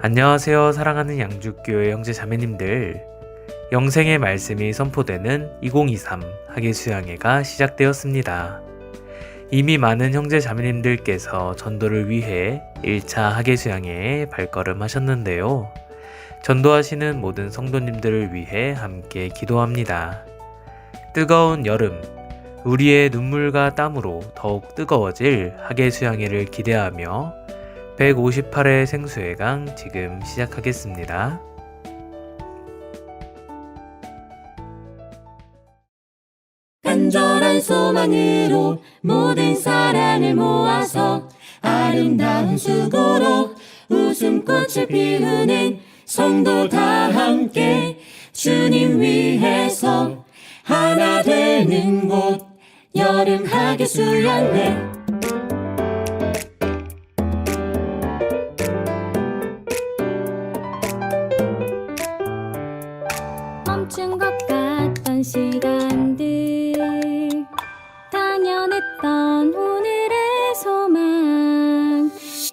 안녕하세요. 사랑하는 양주교회 형제 자매님들. 영생의 말씀이 선포되는 2023 학예수양회가 시작되었습니다. 이미 많은 형제 자매님들께서 전도를 위해 1차 학예수양회에 발걸음하셨는데요. 전도하시는 모든 성도님들을 위해 함께 기도합니다. 뜨거운 여름, 우리의 눈물과 땀으로 더욱 뜨거워질 학예수양회를 기대하며 158회 생수회강 지금 시작하겠습니다. 간절한 소망으로 모든 사랑을 모아서 아름다운 수고로 웃음꽃을 피우는 성도 다 함께 주님 위해서 하나 되는 곳 여름 학예수양회. 멈춘 것 같던 시간들, 당연했던 오늘의 소망,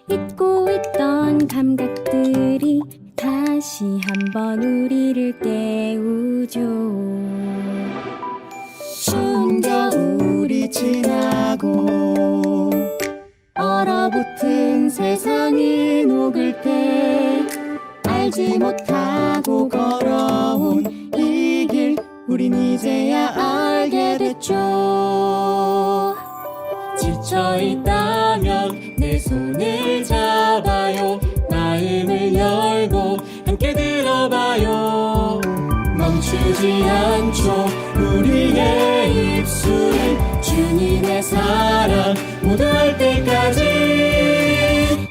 잊고 있던 감각들이 다시 한번 우리를 깨우죠. 추운 겨울이 지나고 얼어붙은 세상이 녹을 때 알지 못하고 걸어온 이 길 우린 이제야 알게 됐죠. 지쳐있다면 내 손을 잡아요. 마음을 열고 함께 들어봐요. 멈추지 않죠. 우리의 입술은 주님의 사랑 모두할 때까지.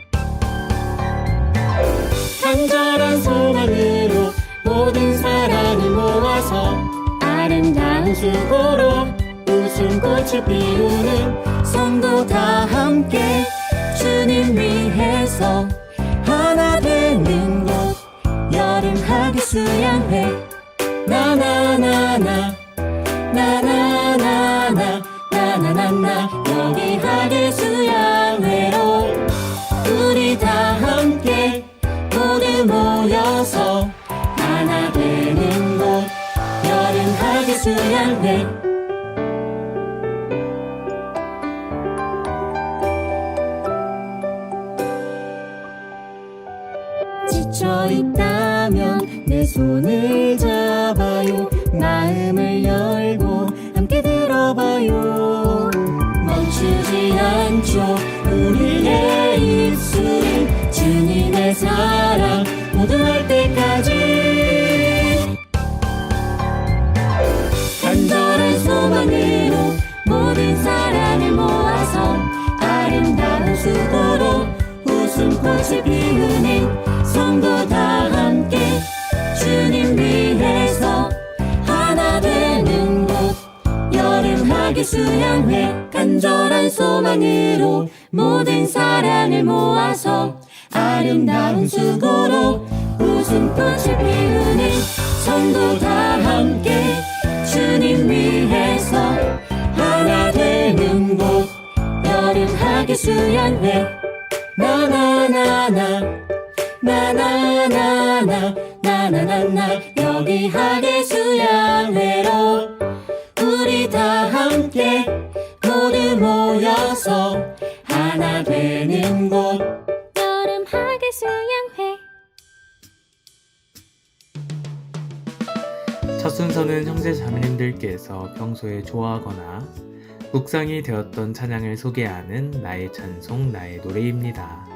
간절한 소망으로 모든 사랑을 모아서 아름다운 수고로 웃음꽃을 피우는 성도 다 함께 주님 위해서 하나 되는 곳 여름 학예수양회. 나나나나 나나나나 나나나나 여기 학예수양회로 우리 다 함께 모두 모여서 하나 되는 곳 여름 학예수양회. 지쳐있다면 내 손을 잡아요. 마음을 열고 함께 들어봐요. 멈추지 않죠. 우리의 입술은 주님의 사랑 모두할 때까지. 간절한 소망으로 모든 사랑을 모아서 아름다운 수고로 웃음꽃을 피우는 성도 다 함께 주님 위해서 하나 되는 곳 여름 학예수양회. 간절한 소망으로 모든 사랑을 모아서 아름다운 수고로 웃음꽃을 피우는 성도 다 함께 주님 위해서 하나 되는 곳 여름 학예수양회. 나나나나 나나나나 나나나나 여기 학예수양회로 우리 다 함께 모두 모여서 하나 되는 곳 여름 학예수양회. 첫 순서는 형제 자매님들께서 평소에 좋아하거나 묵상이 되었던 찬양을 소개하는 나의 찬송 나의 노래입니다.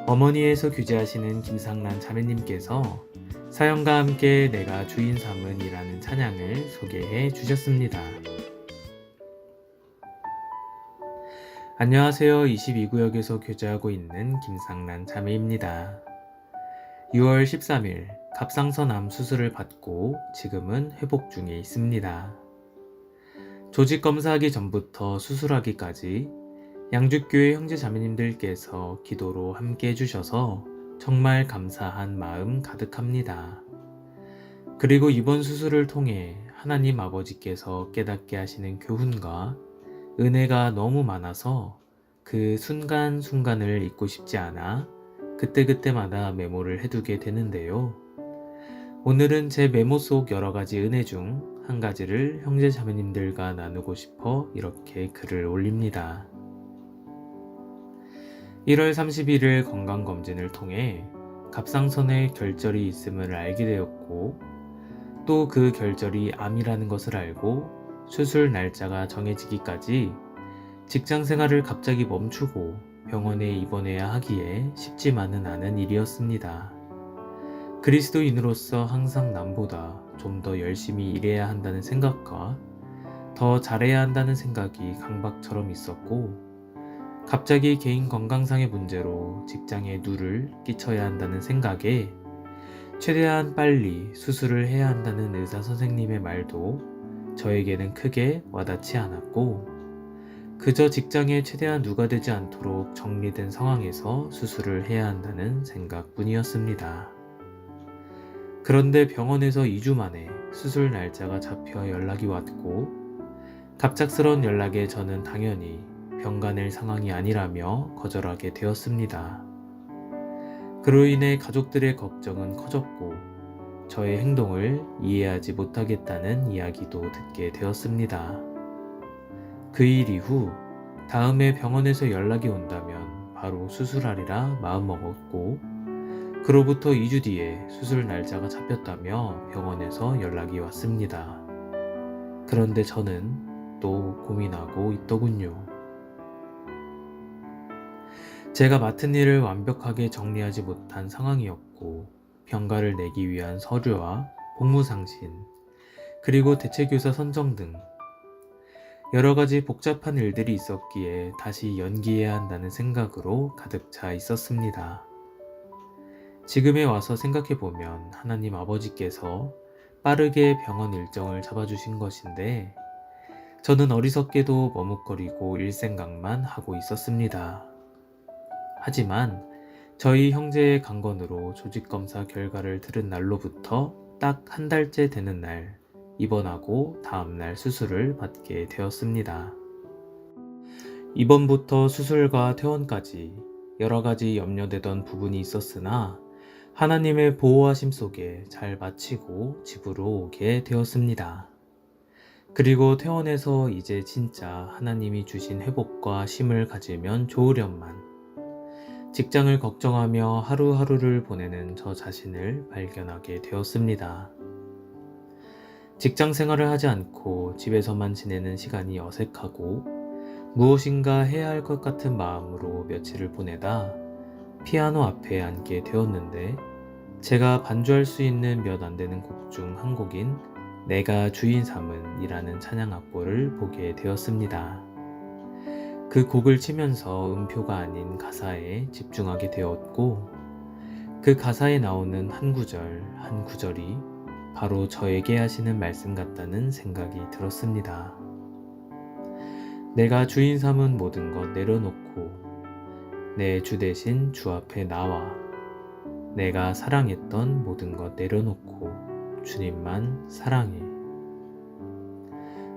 어머니에서 규제하시는 김상란 자매님께서 사연과 함께 내가 주인 삼은 이라는 찬양을 소개해 주셨습니다. 안녕하세요. 22구역에서 교제하고 있는 김상란 자매입니다. 6월 13일 갑상선 암 수술을 받고 지금은 회복 중에 있습니다. 조직 검사하기 전부터 수술하기까지 양주교회 형제 자매님들께서 기도로 함께 해주셔서 정말 감사한 마음 가득합니다. 그리고 이번 수술을 통해 하나님 아버지께서 깨닫게 하시는 교훈과 은혜가 너무 많아서 그 순간순간을 잊고 싶지 않아 그때그때마다 메모를 해두게 되는데요. 오늘은 제 메모 속 여러 가지 은혜 중 한 가지를 형제 자매님들과 나누고 싶어 이렇게 글을 올립니다. 1월 31일 건강검진을 통해 갑상선에 결절이 있음을 알게 되었고, 또 그 결절이 암이라는 것을 알고 수술 날짜가 정해지기까지 직장 생활을 갑자기 멈추고 병원에 입원해야 하기에 쉽지만은 않은 일이었습니다. 그리스도인으로서 항상 남보다 좀 더 열심히 일해야 한다는 생각과 더 잘해야 한다는 생각이 강박처럼 있었고, 갑자기 개인 건강상의 문제로 직장에 누를 끼쳐야 한다는 생각에 최대한 빨리 수술을 해야 한다는 의사 선생님의 말도 저에게는 크게 와닿지 않았고, 그저 직장에 최대한 누가 되지 않도록 정리된 상황에서 수술을 해야 한다는 생각뿐이었습니다. 그런데 병원에서 2주 만에 수술 날짜가 잡혀 연락이 왔고, 갑작스러운 연락에 저는 당연히 병간을 상황이 아니라며 거절하게 되었습니다. 그로 인해 가족들의 걱정은 커졌고, 저의 행동을 이해하지 못하겠다는 이야기도 듣게 되었습니다. 그 일 이후 다음에 병원에서 연락이 온다면 바로 수술하리라 마음먹었고, 그로부터 2주 뒤에 수술 날짜가 잡혔다며 병원에서 연락이 왔습니다. 그런데 저는 또 고민하고 있더군요. 제가 맡은 일을 완벽하게 정리하지 못한 상황이었고, 병가를 내기 위한 서류와 복무상신, 그리고 대체교사 선정 등 여러 가지 복잡한 일들이 있었기에 다시 연기해야 한다는 생각으로 가득 차 있었습니다. 지금에 와서 생각해보면 하나님 아버지께서 빠르게 병원 일정을 잡아주신 것인데, 저는 어리석게도 머뭇거리고 일 생각만 하고 있었습니다. 하지만 저희 형제의 강건으로 조직검사 결과를 들은 날로부터 딱 한 달째 되는 날, 입원하고 다음날 수술을 받게 되었습니다. 입원부터 수술과 퇴원까지 여러 가지 염려되던 부분이 있었으나 하나님의 보호하심 속에 잘 마치고 집으로 오게 되었습니다. 그리고 퇴원해서 이제 진짜 하나님이 주신 회복과 쉼을 가지면 좋으련만 직장을 걱정하며 하루하루를 보내는 저 자신을 발견하게 되었습니다. 직장 생활을 하지 않고 집에서만 지내는 시간이 어색하고 무엇인가 해야 할 것 같은 마음으로 며칠을 보내다 피아노 앞에 앉게 되었는데, 제가 반주할 수 있는 몇 안 되는 곡 중 한 곡인 내가 주인 삼은 이라는 찬양 악보를 보게 되었습니다. 그 곡을 치면서 음표가 아닌 가사에 집중하게 되었고, 그 가사에 나오는 한 구절 한 구절이 바로 저에게 하시는 말씀 같다는 생각이 들었습니다. 내가 주인 삼은 모든 것 내려놓고 내 주 대신 주 앞에 나와 내가 사랑했던 모든 것 내려놓고 주님만 사랑해.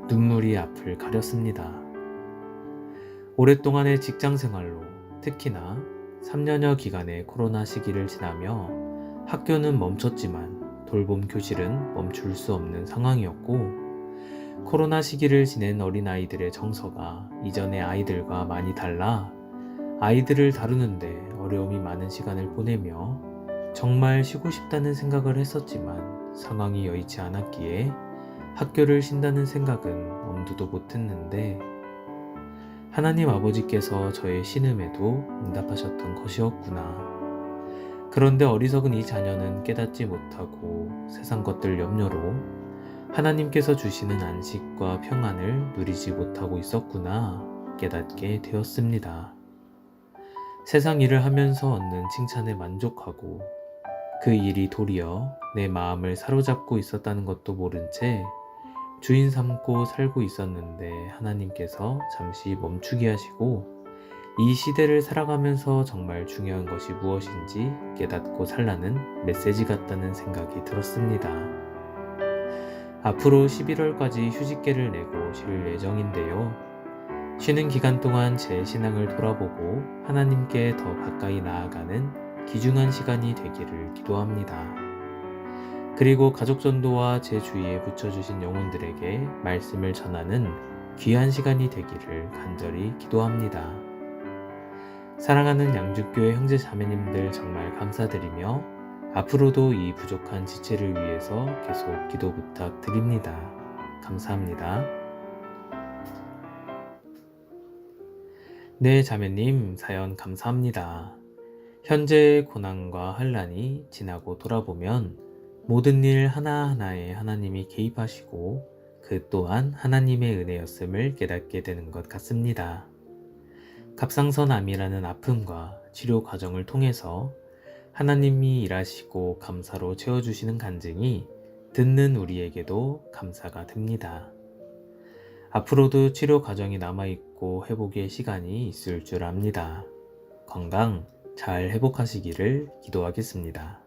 눈물이 앞을 가렸습니다. 오랫동안의 직장 생활로, 특히나 3년여 기간의 코로나 시기를 지나며 학교는 멈췄지만 돌봄 교실은 멈출 수 없는 상황이었고, 코로나 시기를 지낸 어린아이들의 정서가 이전의 아이들과 많이 달라 아이들을 다루는데 어려움이 많은 시간을 보내며 정말 쉬고 싶다는 생각을 했었지만 상황이 여의치 않았기에 학교를 쉰다는 생각은 엄두도 못했는데, 하나님 아버지께서 저의 신음에도 응답하셨던 것이었구나. 그런데 어리석은 이 자녀는 깨닫지 못하고 세상 것들 염려로 하나님께서 주시는 안식과 평안을 누리지 못하고 있었구나 깨닫게 되었습니다. 세상 일을 하면서 얻는 칭찬에 만족하고 그 일이 도리어 내 마음을 사로잡고 있었다는 것도 모른 채 주인 삼고 살고 있었는데, 하나님께서 잠시 멈추게 하시고 이 시대를 살아가면서 정말 중요한 것이 무엇인지 깨닫고 살라는 메시지 같다는 생각이 들었습니다. 앞으로 11월까지 휴직계를 내고 쉴 예정인데요. 쉬는 기간 동안 제 신앙을 돌아보고 하나님께 더 가까이 나아가는 귀중한 시간이 되기를 기도합니다. 그리고 가족 전도와 제 주위에 붙여주신 영혼들에게 말씀을 전하는 귀한 시간이 되기를 간절히 기도합니다. 사랑하는 양주교회 형제 자매님들 정말 감사드리며 앞으로도 이 부족한 지체를 위해서 계속 기도 부탁드립니다. 감사합니다. 네, 자매님 사연 감사합니다. 현재의 고난과 환난이 지나고 돌아보면 모든 일 하나하나에 하나님이 개입하시고 그 또한 하나님의 은혜였음을 깨닫게 되는 것 같습니다. 갑상선암이라는 아픔과 치료 과정을 통해서 하나님이 일하시고 감사로 채워주시는 간증이 듣는 우리에게도 감사가 됩니다. 앞으로도 치료 과정이 남아있고 회복의 시간이 있을 줄 압니다. 건강 잘 회복하시기를 기도하겠습니다.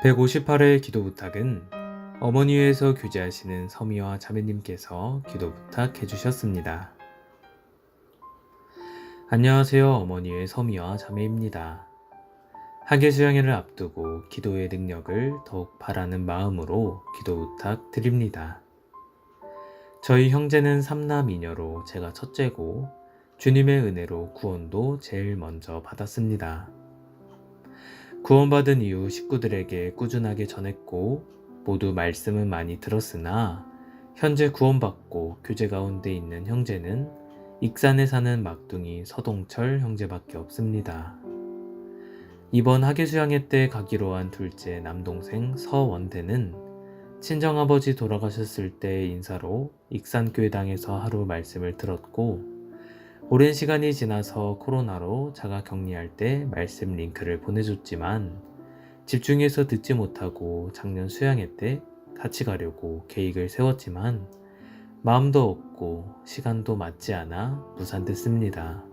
158회 기도 부탁은 어머니회에서 교제하시는 서미와 자매님께서 기도 부탁해 주셨습니다. 안녕하세요. 어머니회 서미와 자매입니다. 학예 수양회를 앞두고 기도의 능력을 더욱 바라는 마음으로 기도 부탁드립니다. 저희 형제는 3남2녀로 제가 첫째고 주님의 은혜로 구원도 제일 먼저 받았습니다. 구원받은 이후 식구들에게 꾸준하게 전했고 모두 말씀은 많이 들었으나 현재 구원받고 교제 가운데 있는 형제는 익산에 사는 막둥이 서동철 형제밖에 없습니다. 이번 학예 수양회 때 가기로 한 둘째 남동생 서원대는 친정아버지 돌아가셨을 때 인사로 익산교회당에서 하루 말씀을 들었고 오랜 시간이 지나서 코로나로 자가 격리할 때 말씀 링크를 보내줬지만 집중해서 듣지 못하고 작년 수양회 때 같이 가려고 계획을 세웠지만 마음도 없고 시간도 맞지 않아 무산됐습니다.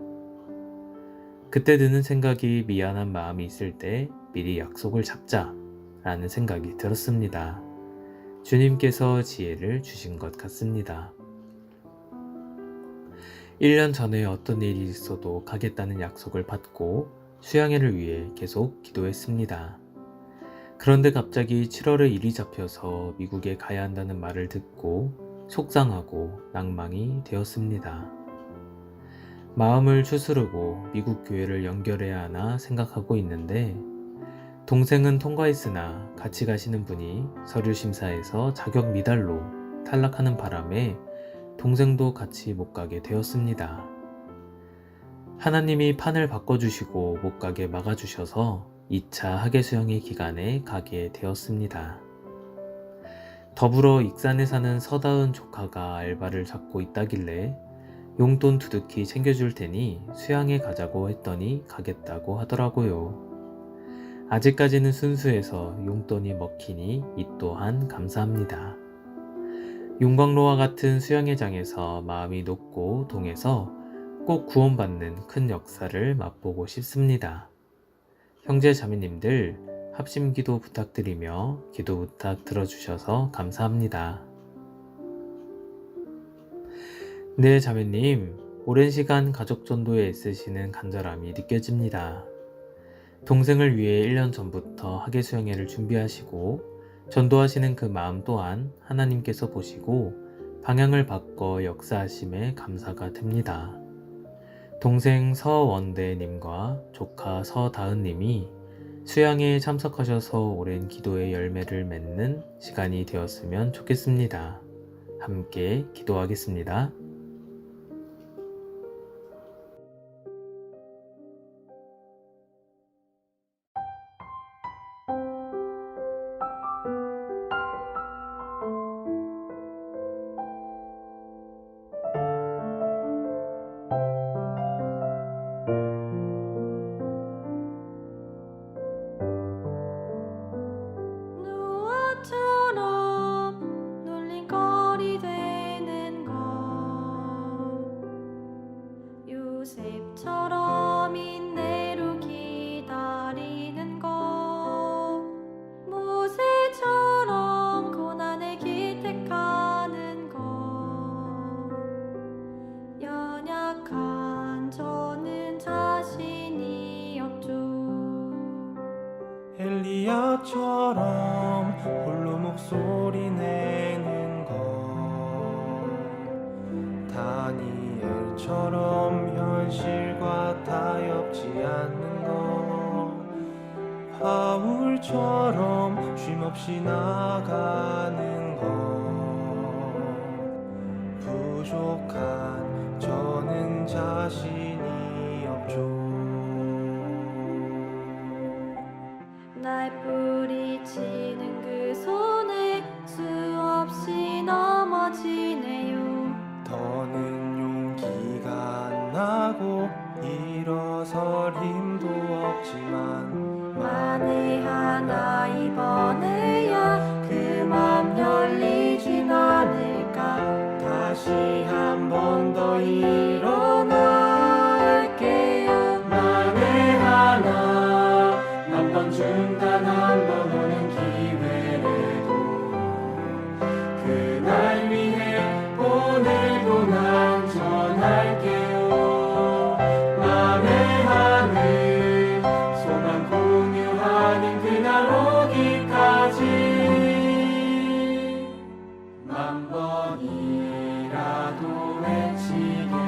그때 드는 생각이 미안한 마음이 있을 때 미리 약속을 잡자 라는 생각이 들었습니다. 주님께서 지혜를 주신 것 같습니다. 1년 전에 어떤 일이 있어도 가겠다는 약속을 받고 수양회를 위해 계속 기도했습니다. 그런데 갑자기 7월에 일이 잡혀서 미국에 가야 한다는 말을 듣고 속상하고 낭망이 되었습니다. 마음을 추스르고 미국 교회를 연결해야 하나 생각하고 있는데 동생은 통과했으나 같이 가시는 분이 서류 심사에서 자격 미달로 탈락하는 바람에 동생도 같이 못 가게 되었습니다. 하나님이 판을 바꿔주시고 못 가게 막아주셔서 2차 학예 수양회 기간에 가게 되었습니다. 더불어 익산에 사는 서다은 조카가 알바를 잡고 있다길래 용돈 두둑히 챙겨줄 테니 수양회 가자고 했더니 가겠다고 하더라고요. 아직까지는 순수해서 용돈이 먹히니 이 또한 감사합니다. 용광로와 같은 수양회장에서 마음이 높고 동해서 꼭 구원받는 큰 역사를 맛보고 싶습니다. 형제 자매님들 합심기도 부탁드리며 기도 부탁 들어주셔서 감사합니다. 네, 자매님, 오랜 시간 가족 전도에 애쓰시는 간절함이 느껴집니다. 동생을 위해 1년 전부터 학예 수양회를 준비하시고 전도하시는 그 마음 또한 하나님께서 보시고 방향을 바꿔 역사하심에 감사가 됩니다. 동생 서원대님과 조카 서다은님이 수양회에 참석하셔서 오랜 기도의 열매를 맺는 시간이 되었으면 좋겠습니다. 함께 기도하겠습니다. 누아처럼 놀림거리 되는 것 요셉처럼 인내로 기다리는 것 모세처럼 고난을 기택하는 것 연약한 저는 자신이 없죠. 엘리야처럼 홀로 목소리 내는 것 다니엘처럼 현실과 타협지 않는 것 바울처럼 쉼없이 나가는 것 부족한 저는 자신이 없죠. 날 뿌리치는 그 손에 수없이 넘어지네요. 더는 용기가 안 나고 일어설 힘도 없지만 만에 하나 이번에야 그 맘 열리진 않을까. 다시 한 번 더 일어날게요. 만에 하나 한 번 중단 한 번 오는 길 번이라도 외치겠어요.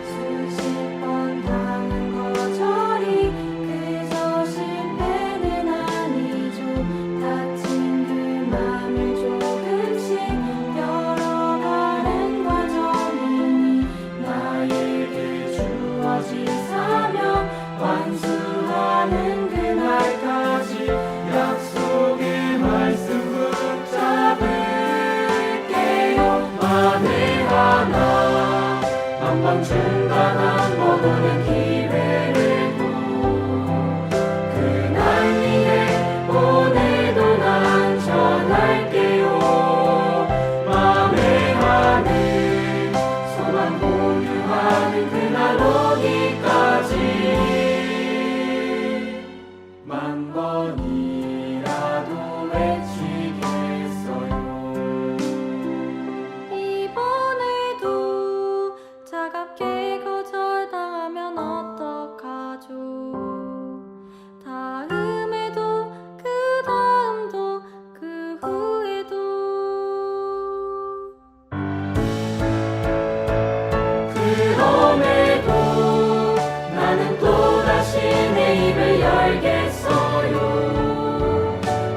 수십 번 당한 거절이 그저 실패는 아니죠. 다친 그 맘을 조금씩 열어가는 과정이니 나에게 주어진 사명 완수하는 그날까지 약속의 말씀 붙잡을게요. 만에 하나 한 번 중단한 모든 기회를 그날 위해 오늘도 난 전할게요. 맘에 하는 소망 공유하는 그날 오기까지 만 번이라도 외치겠어요. 이번에도 차갑게 거절당하면 어떡하죠? 다음에도 그 다음도 그 후에도 그럼에도 나는 또다시 내 입을 열겠어요.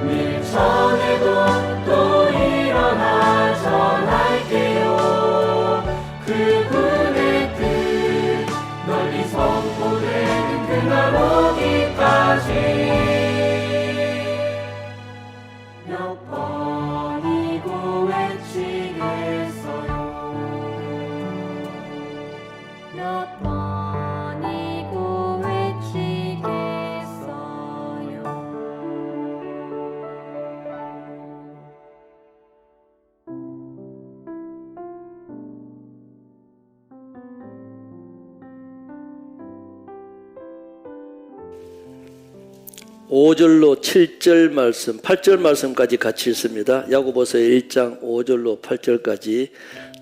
밀쳐내도 또 일어나 전할게요. 그분의 뜻 널리 선포되는 그날 오기까지 몇 번이고 외치겠어요. 몇 번이고 외치겠어요. 오절로 7절 말씀, 8절 말씀까지 같이 읽습니다. 야고보서 1장 5절로 8절까지.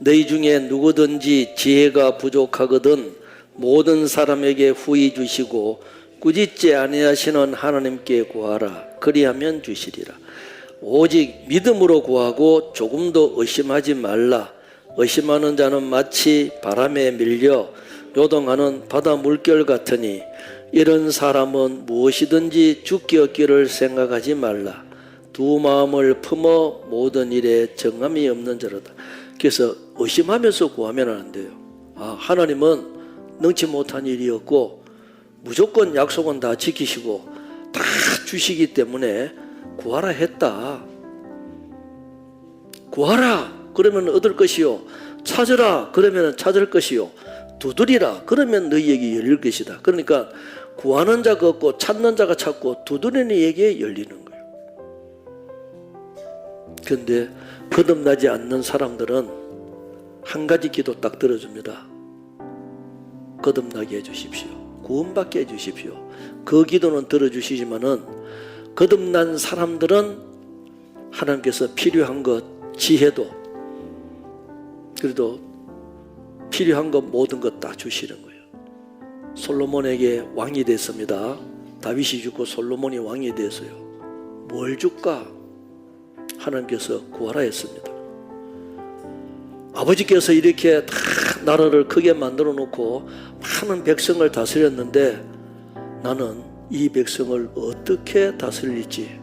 너희 중에 누구든지 지혜가 부족하거든 모든 사람에게 후히 주시고 꾸짖지 아니하시는 하나님께 구하라. 그리하면 주시리라. 오직 믿음으로 구하고 조금도 의심하지 말라. 의심하는 자는 마치 바람에 밀려 요동하는 바다 물결 같으니 이런 사람은 무엇이든지 죽기 얻기를 생각하지 말라. 두 마음을 품어 모든 일에 정함이 없는 자로다. 그래서 의심하면서 구하면 안 돼요. 하나님은 능치 못한 일이었고 무조건 약속은 다 지키시고 다 주시기 때문에 구하라 했다. 구하라 그러면 얻을 것이요, 찾으라 그러면 찾을 것이요, 두드리라 그러면 너희에게 열릴 것이다. 그러니까 구하는 자가 없고 찾는 자가 찾고 두드리는 이에게 열리는 거예요. 그런데 거듭나지 않는 사람들은 한 가지 기도 딱 들어줍니다. 거듭나게 해주십시오. 구원받게 해주십시오. 그 기도는 들어주시지만은 거듭난 사람들은 하나님께서 필요한 것, 지혜도 그래도 필요한 것 모든 것 다 주시는 거예요. 솔로몬에게 왕이 됐습니다. 다윗이 죽고 솔로몬이 왕이 됐어요. 뭘 줄까? 하나님께서 구하라 했습니다. 아버지께서 이렇게 다 나라를 크게 만들어 놓고 많은 백성을 다스렸는데 나는 이 백성을 어떻게 다스릴지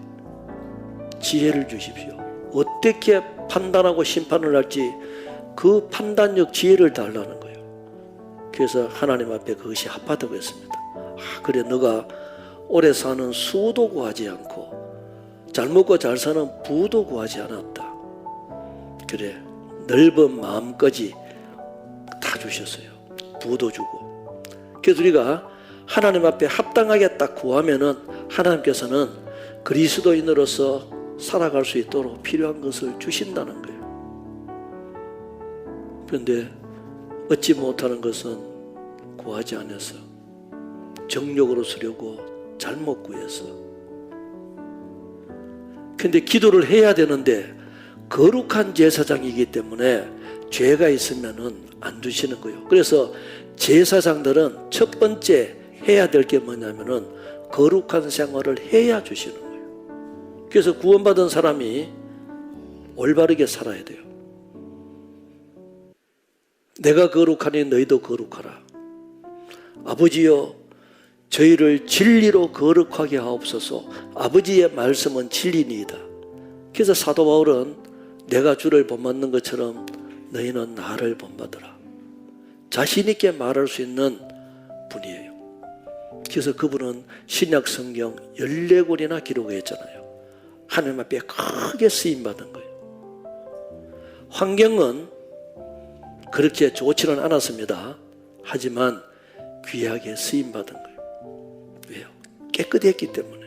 지혜를 주십시오. 어떻게 판단하고 심판을 할지 그 판단력, 지혜를 달라는 거예요. 그래서 하나님 앞에 그것이 합하다고 했습니다. 그래 너가 오래 사는 수도 구하지 않고 잘 먹고 잘 사는 부도 구하지 않았다. 그래 넓은 마음까지 다 주셨어요. 부도 주고. 그래서 우리가 하나님 앞에 합당하게 딱 구하면은 하나님께서는 그리스도인으로서 살아갈 수 있도록 필요한 것을 주신다는 거예요. 그런데 얻지 못하는 것은 구하지 않아서, 정욕으로 쓰려고 잘못 구해서. 그런데 기도를 해야 되는데 거룩한 제사장이기 때문에 죄가 있으면은 안 주시는 거예요. 그래서 제사장들은 첫 번째 해야 될 게 뭐냐면은 거룩한 생활을 해야 주시는 거예요. 그래서 구원받은 사람이 올바르게 살아야 돼요. 내가 거룩하니 너희도 거룩하라. 아버지여, 저희를 진리로 거룩하게 하옵소서. 아버지의 말씀은 진리니이다. 그래서 사도 바울은 내가 주를 본받는 것처럼 너희는 나를 본받으라. 자신 있게 말할 수 있는 분이에요. 그래서 그분은 신약 성경 14권이나 기록했잖아요. 하나님 앞에 크게 쓰임받은 거예요. 환경은 그렇게 좋지는 않았습니다. 하지만 귀하게 쓰임받은 거예요. 왜요? 깨끗했기 때문에.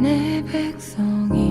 내 백성이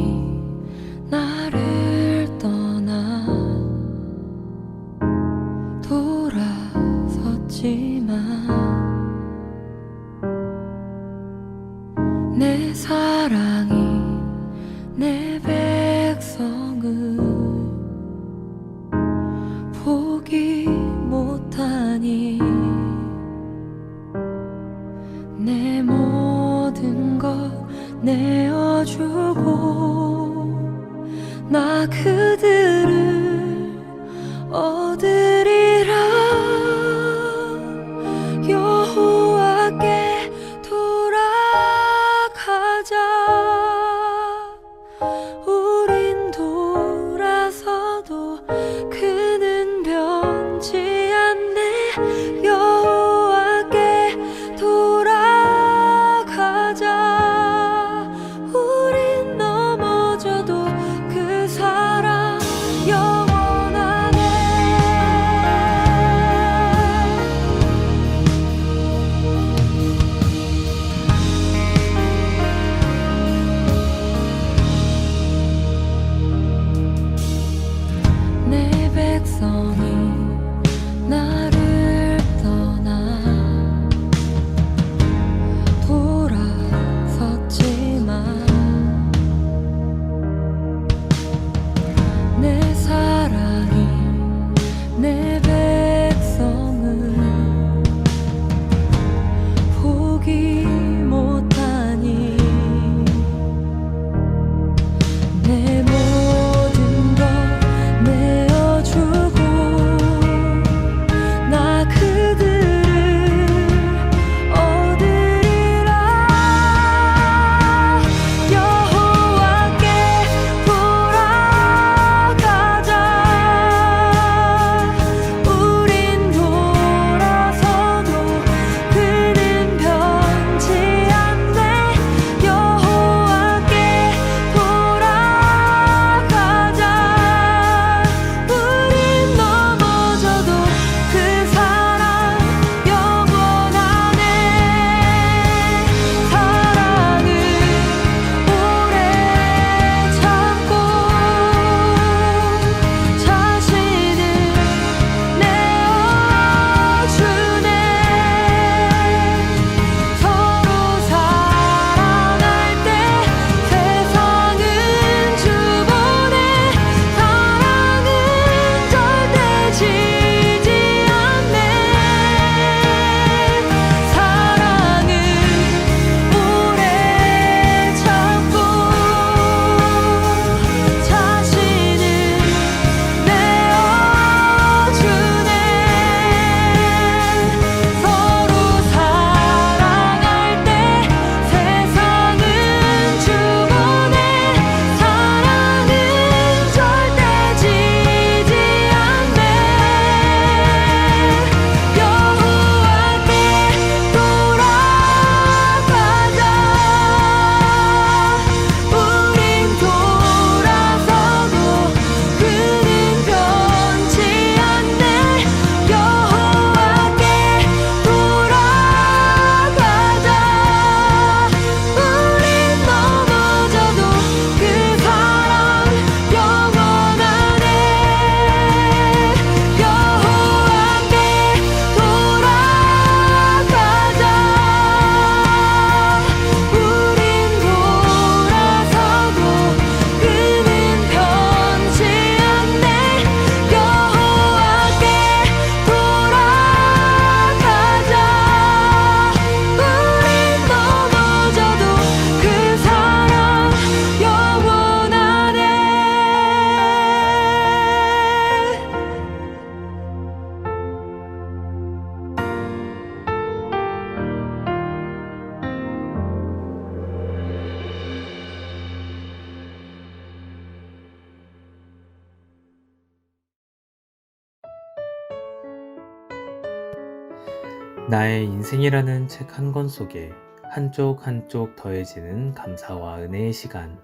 나의 인생이라는 책 한 권 속에 한쪽 한쪽 더해지는 감사와 은혜의 시간.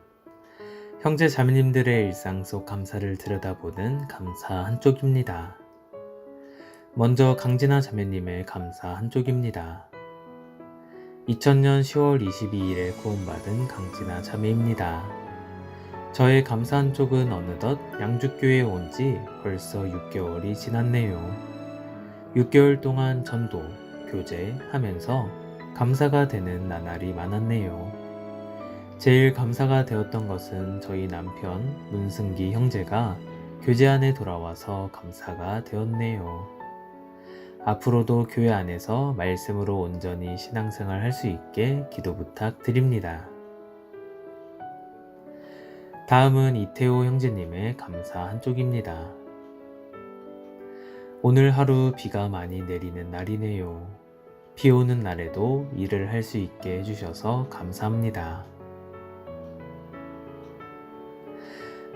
형제 자매님들의 일상 속 감사를 들여다보는 감사 한쪽입니다. 먼저 강진아 자매님의 감사 한쪽입니다. 2000년 10월 22일에 구원받은 강진아 자매입니다. 저의 감사 한쪽은 어느덧 양주교에 온 지 벌써 6개월이 지났네요. 6개월 동안 전도, 교제 하면서 감사가 되는 나날이 많았네요. 제일 감사가 되었던 것은 저희 남편 문승기 형제가 교제 안에 돌아와서 감사가 되었네요. 앞으로도 교회 안에서 말씀으로 온전히 신앙생활 할 수 있게 기도 부탁드립니다. 다음은 이태호 형제님의 감사 한쪽입니다. 오늘 하루 비가 많이 내리는 날이네요. 비 오는 날에도 일을 할 수 있게 해주셔서 감사합니다.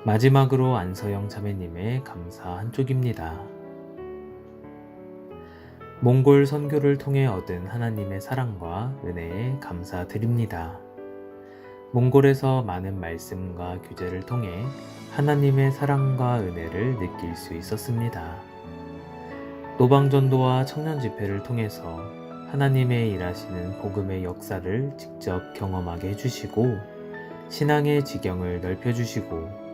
마지막으로 안서영 자매님의 감사 한쪽입니다. 몽골 선교를 통해 얻은 하나님의 사랑과 은혜에 감사드립니다. 몽골에서 많은 말씀과 교제를 통해 하나님의 사랑과 은혜를 느낄 수 있었습니다. 노방전도와 청년집회를 통해서 하나님의 일하시는 복음의 역사를 직접 경험하게 해주시고 신앙의 지경을 넓혀주시고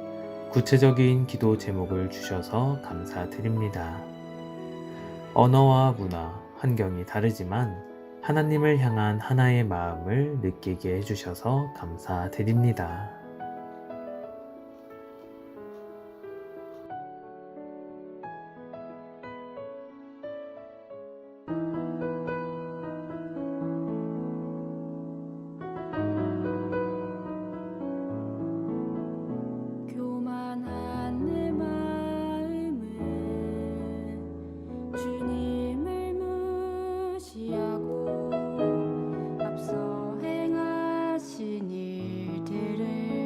구체적인 기도 제목을 주셔서 감사드립니다. 언어와 문화, 환경이 다르지만 하나님을 향한 하나의 마음을 느끼게 해주셔서 감사드립니다. 교만한 내 마음은 주님을 무시하고 앞서 행하신 일들을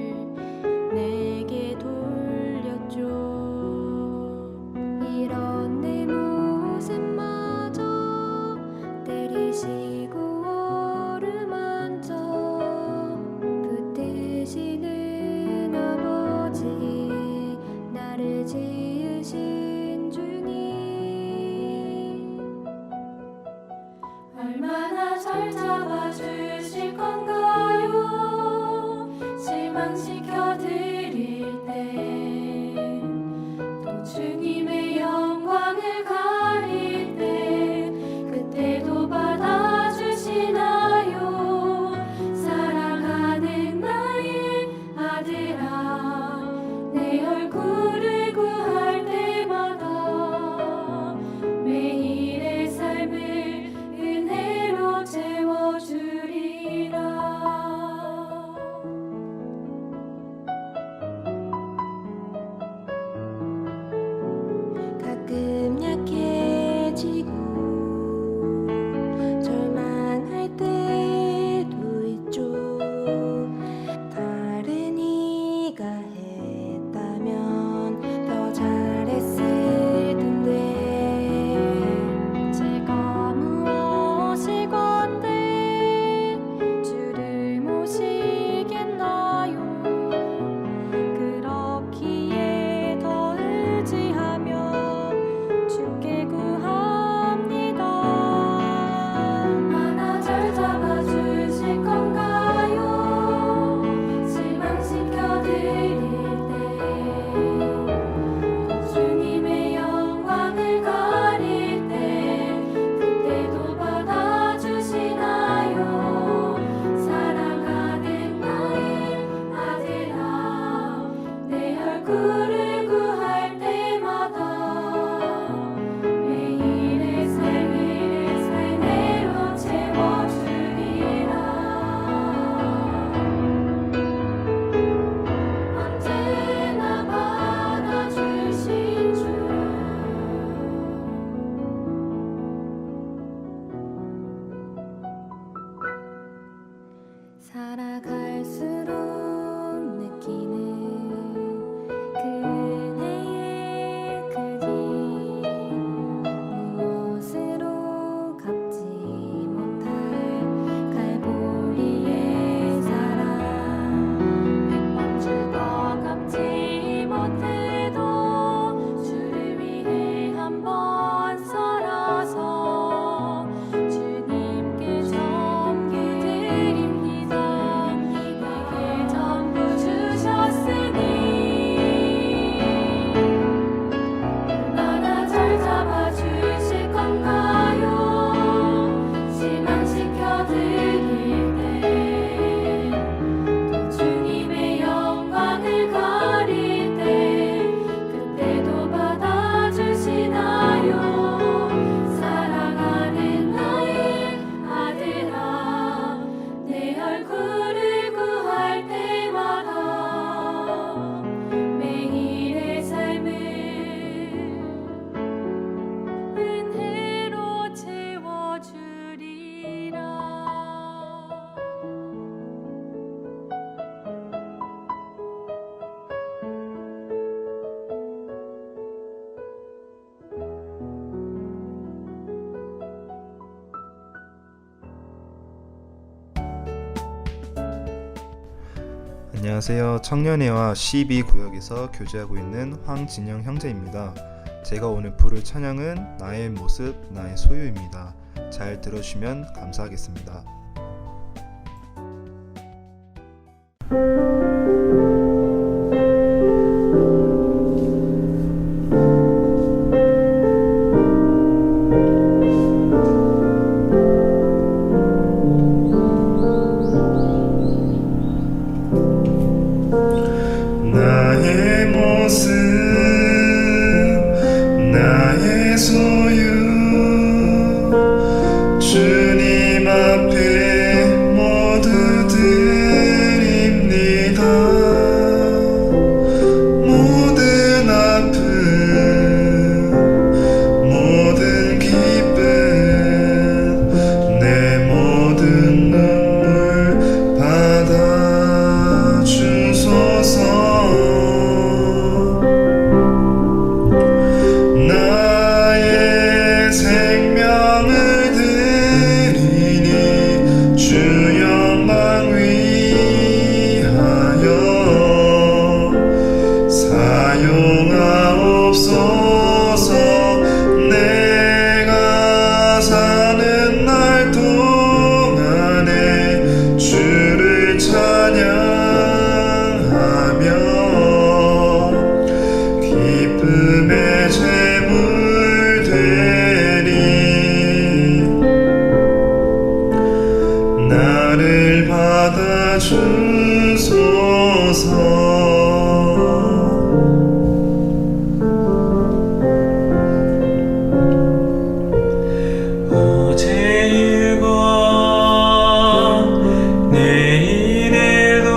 안녕하세요. 청년회와 12구역에서 교제하고 있는 황진영 형제입니다. 제가 오늘 부를 찬양은 나의 모습, 나의 소유입니다. 잘 들어주시면 감사하겠습니다. 나의 모습 나의 소유 주님 앞에 모두 드립니다. 모든 아픔 모든 기쁨 내 모든 눈물 받아 주소서. 나의 생명을 드리니 주 영광 위하여 사용하옵소서. 내가 사는 날 동안에 주를 찬양하며 기쁨의 제물 되리. 나를 받아 주소서. 어제 일과 내일에도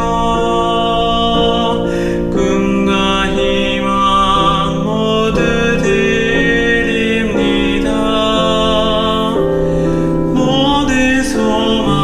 꿈과 희망 모두 드립니다. 모든 소망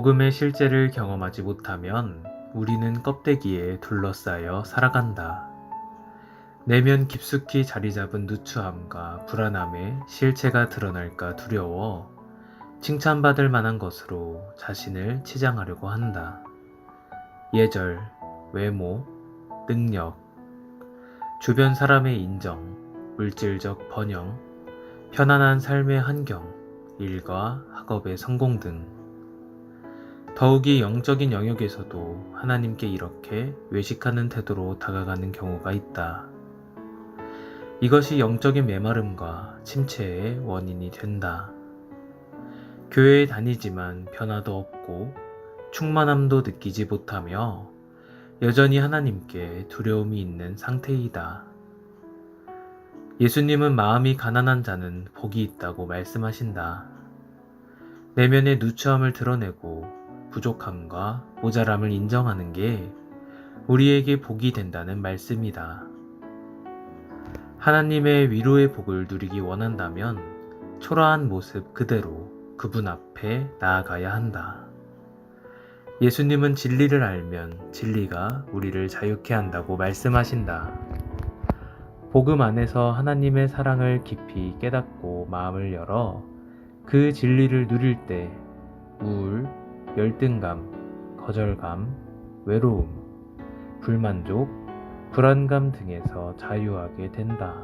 복음의 실제를 경험하지 못하면 우리는 껍데기에 둘러싸여 살아간다. 내면 깊숙이 자리 잡은 누추함과 불안함에 실체가 드러날까 두려워 칭찬받을 만한 것으로 자신을 치장하려고 한다. 예절, 외모, 능력, 주변 사람의 인정, 물질적 번영, 편안한 삶의 환경, 일과 학업의 성공 등 더욱이 영적인 영역에서도 하나님께 이렇게 외식하는 태도로 다가가는 경우가 있다. 이것이 영적인 메마름과 침체의 원인이 된다. 교회에 다니지만 변화도 없고 충만함도 느끼지 못하며 여전히 하나님께 두려움이 있는 상태이다. 예수님은 마음이 가난한 자는 복이 있다고 말씀하신다. 내면의 누추함을 드러내고 부족함과 모자람을 인정하는 게 우리에게 복이 된다는 말씀이다. 하나님의 위로의 복을 누리기 원한다면 초라한 모습 그대로 그분 앞에 나아가야 한다. 예수님은 진리를 알면 진리가 우리를 자유케 한다고 말씀하신다. 복음 안에서 하나님의 사랑을 깊이 깨닫고 마음을 열어 그 진리를 누릴 때 우울, 열등감, 거절감, 외로움, 불만족, 불안감 등에서 자유하게 된다.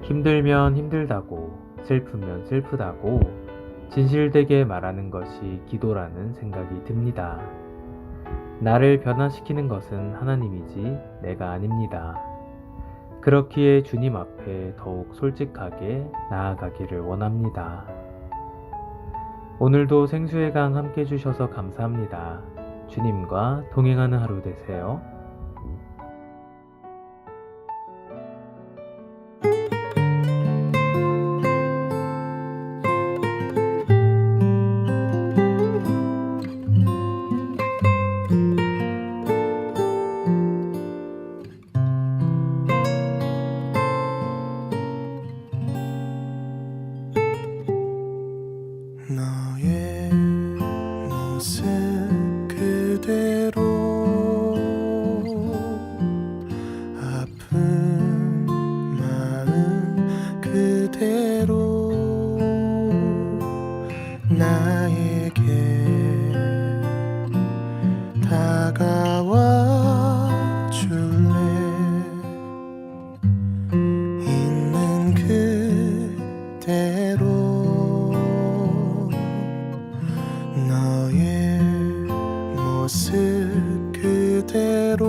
힘들면 힘들다고, 슬프면 슬프다고 진실되게 말하는 것이 기도라는 생각이 듭니다. 나를 변화시키는 것은 하나님이지 내가 아닙니다. 그렇기에 주님 앞에 더욱 솔직하게 나아가기를 원합니다. 오늘도 생수의 강 함께 해주셔서 감사합니다. 주님과 동행하는 하루 되세요. 다가와 줄래 있는 그대로 너의 모습 그대로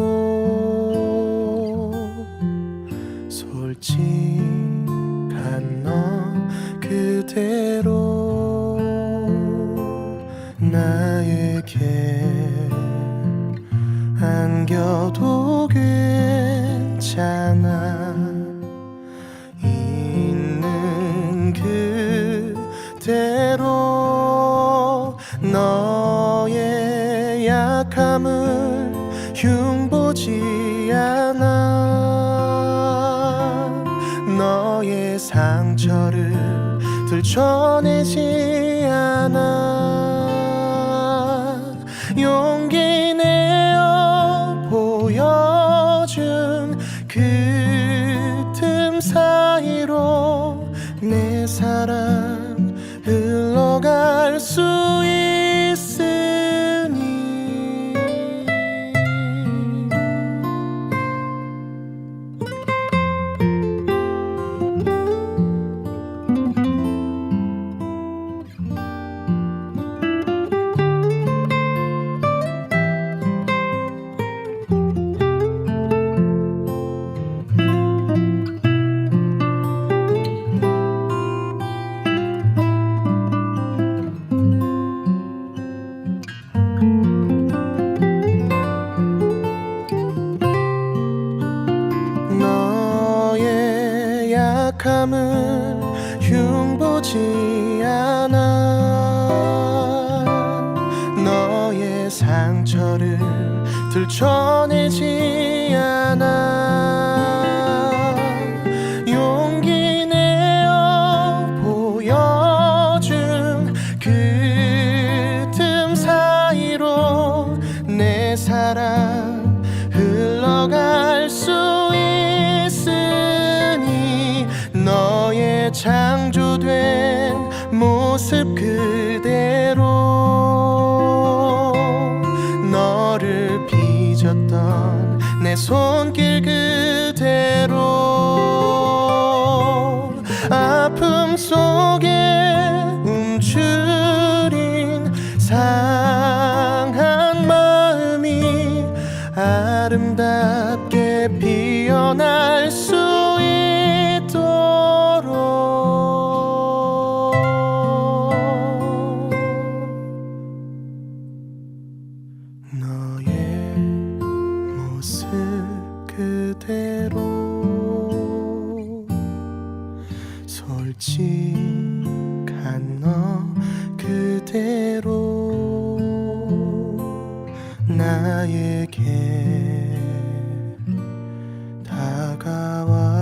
솔직한 너 그대로 나에게 안겨도 괜찮아 있는 그대로 너의 약함을 흉보지 않아 너의 상처를 들춰내지 않아 용기 내어 보여준 그 틈 사이로 내 사랑 흘러갈 수 있으니 너의 약함을 흉보지 않아 너의 상처를 들춰내지 않아 용기 내어 보여준 그 틈 사이로 내 사랑 흘러갈 수 있으니 너의 창조된 모습 그대로 너를 빚었던 내 손길 그대로 아픔 속에 움츠린 상한 마음이 아름답게 피어날 수 있도록 너의 모습 그대로 솔직한 너 그대로 나에게 다가와